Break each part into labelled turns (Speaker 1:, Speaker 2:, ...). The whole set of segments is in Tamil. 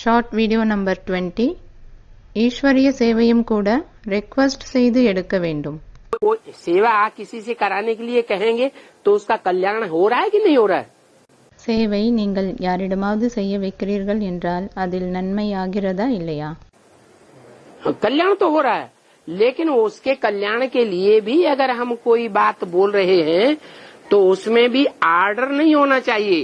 Speaker 1: ஷார்ட் வீடியோ நம்பர் 20 ஈஸ்வரிய சேவையும் கூட ரெக்வெஸ்ட் செய்து எடுக்க வேண்டும்.
Speaker 2: सेवा आप किसी से कराने के लिए कहेंगे तो उसका कल्याण हो रहा है कि नहीं हो रहा है?
Speaker 1: சேவை நீங்கள் யாரிடமாவது செய்ய வைக்கிறீர்கள் என்றால் அதில் நன்மை ஆகிறதா இல்லையா?
Speaker 2: कल्याण तो हो रहा है, लेकिन उसके कल्याण के लिए भी अगर हम कोई बात बोल रहे हैं तो उसमें भी आर्डर नहीं होना चाहिए.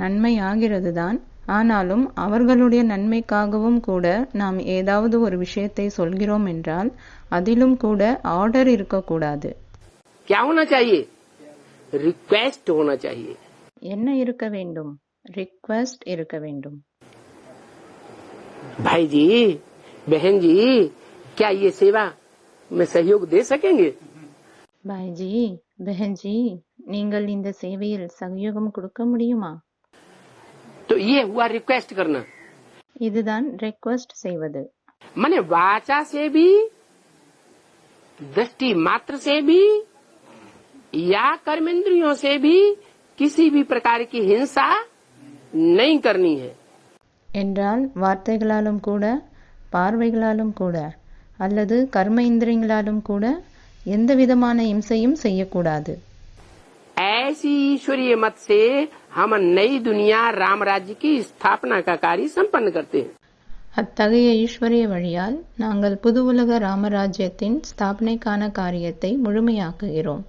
Speaker 1: நன்மை ஆகிறதுதான். ஆனாலும் அவர்களுடைய நன்மைக்காகவும் கூட நாம் ஏதாவது ஒரு விஷயத்தை சொல்கிறோம் என்றால் அதிலும் கூட ஆர்டர் இருக்கக்கூடாது.
Speaker 2: क्या होना चाहिए? रिक्वेस्ट होना चाहिए.
Speaker 1: என்ன இருக்க வேண்டும்? ரிக்வெஸ்ட் இருக்க வேண்டும்.
Speaker 2: भाई जी, बहन जी, क्या ये सेवा में सहयोग दे सकेंगे?
Speaker 1: பாய்ஜி, பெஹன்ஜி, நீங்கள் இந்த சேவையில் சகயோகம் கொடுக்க முடியுமா?
Speaker 2: तो ये हुआ रिक्वेस्ट करना.
Speaker 1: இதுதான் ரெக்வெஸ்ட் செய்வது.
Speaker 2: माने वाचा से भी, दृष्टि मात्र से भी या कर्मेंद्रियों से भी किसी भी प्रकार की हिंसा नहीं करनी है.
Speaker 1: என்றால் வார்த்தைகளாலும் கூட, பார்வைகளாலும் கூட, அல்லது கர்ம இந்திரியங்களாலும் கூட எந்த விதமான இம்சையும் செய்யக்கூடாது.
Speaker 2: ऐसी ईश्वरीय मत से हम नई दुनिया राम राज्य की स्थापना का कार्य संपन्न करते हैं.
Speaker 1: அத்தகைய ஈஸ்வரிய வழியால் நாங்கள் புது உலக ராமராஜ்யத்தின் ஸ்தாபனைக்கான காரியத்தை முழுமையாக்குகிறோம்.